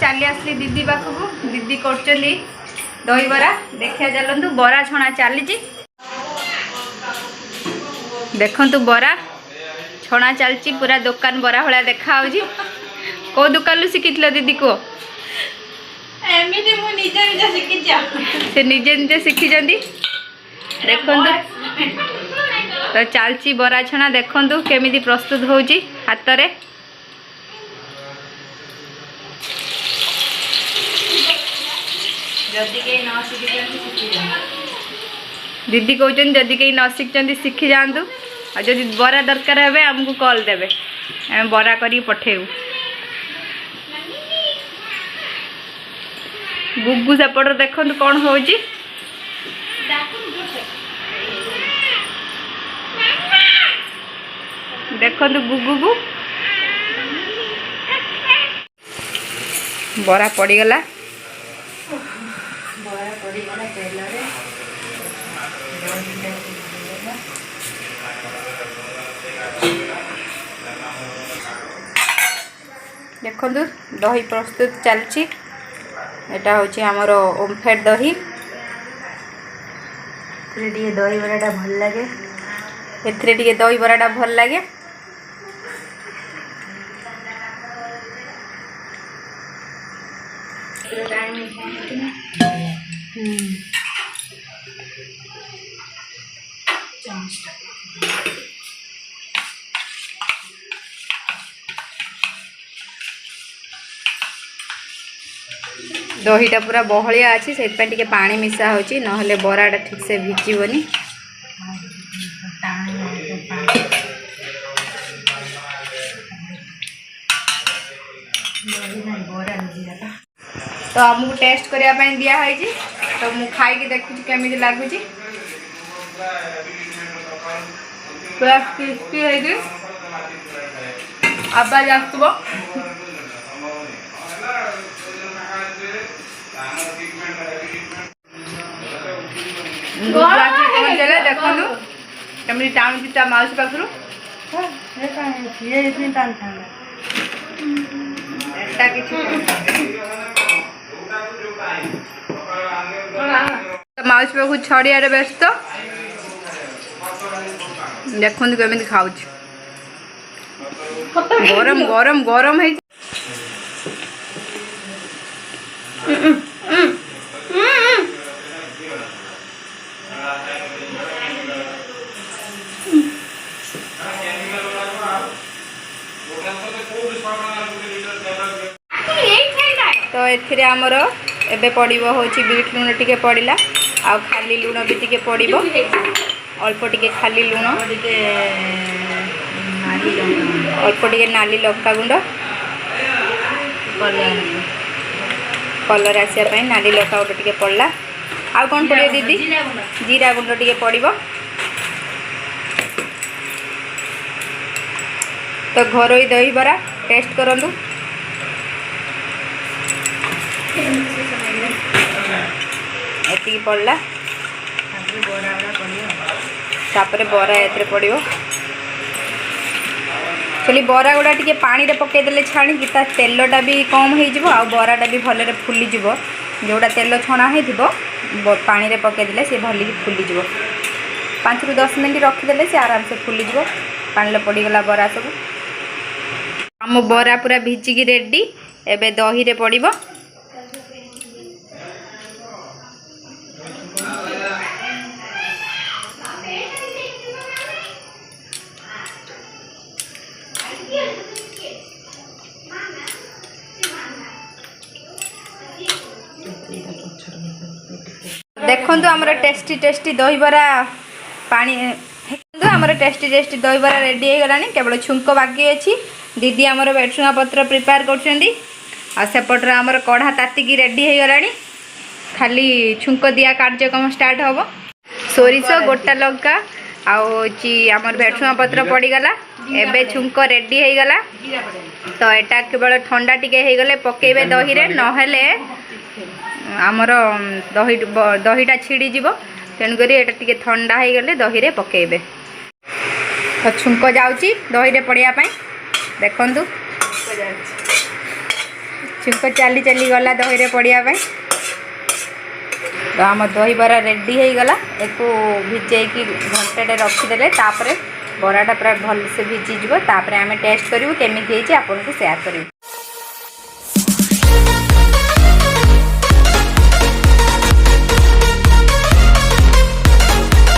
चली आसली दीदी पाखक दीदी कर दही बरा देखिया चलतु बरा छणा चली देखु बरा छणा चलची पूरा दुकान बरा भाया देखा कौ दुकान शिखी दीदी को से निजे निजे शिखी देखु तो चलची बरा छणा देखु केमी प्रस्तुत हो हाथ में दीदी कहते जदि कहीं न शिखी शिखी जातु और जदि बरा दरकार है आमको कॉल देवे आम बरा कर पठेबू गुगु सेपट देखु कौन हो देखु गुगु को बरा पड़गला देखु दही प्रस्तुत चलची एटा होची हमरो ओमफेड दही दही बराटा भल लगे एथरे दही बराटा भल लगे दहीटा पूरा बहलिया अच्छी से पानी मिसा होची नहले बराटा ठीक से भिजीबनी तो आमको टेस्ट करने दिखाई तो मु खाई देखुची केमी लगुच पूरा क्रिस्पी है आवाज आसुब देखु कमी टाणुची ता माउसी पाखु माउसी पाखु छड़िया व्यस्त देखु कमी खाऊ गरम गरम गरम है तो एथिरे आमर एबे पड़िबो होची बीट लूण टिके पड़िला आ खाली लूण भी टिके पड़िबो अल्प टिके खाली लूण अल्प टिके नाली लंका गुंड कलर आसिया नाली लंका गुंड टिके पड़ला आ कौन पड़ियो दीदी जीरा गुंड टिके पड़िबो तो घरोई दही बरा टेस्ट करंतु एति पड़ला तापर बरा एतरे पड़ियो चली बरा गुड़ा टिके पानी रे पके देले छाणी कि ता तेलटा भी कम हो जिवो आ बराटा भी भले फुली जिवो जोड़ा तेल छणा हेथिबो पानी रे पके देले से भली फुली जिवो 5 ରୁ 10 मिनट रखी देले से आराम से फुली जिवो पानी रे पड़ी गला बरा सब हम बरा पूरा भिजी की रेडी एबे दही रे पड़िबो देखु आमर टेस्टी टेस्टी दही बरा पानी आमर टेस्टी टेस्टी दही बरा रेडी हो गलानी केवल छुंक बाकी अच्छी दीदी आमर बेटसुंगा पत्र प्रिपेयर करपटर आमर कढ़ा तातिकी रेडी हो गलानी खाली छुंक दिया कार्यक्रम स्टार्ट हम सोरिष गोटा लंका आमर भेटुआ पत्र पड़गला एबे छुंक रेडी हो गला तो एटा केवल ठंडा टिके हो गले पकेबे दही रे नहेले आमर दही दहीटा छिड़ी जीवो तेणुक एटा टिके ठंडा हो गले दही रे पकेबे तो छुंक जाउची दही रे पड़िया पई देखंतु छुंक चली चली गला दही पड़िया तो आम दहीबरा रेडी हो गला एक भिजेकी घंटे रखीदे तापर बराटा पूरा भल से भिजीज तापर आम टेस्ट करूँ केमी आपको सेयार करूँ।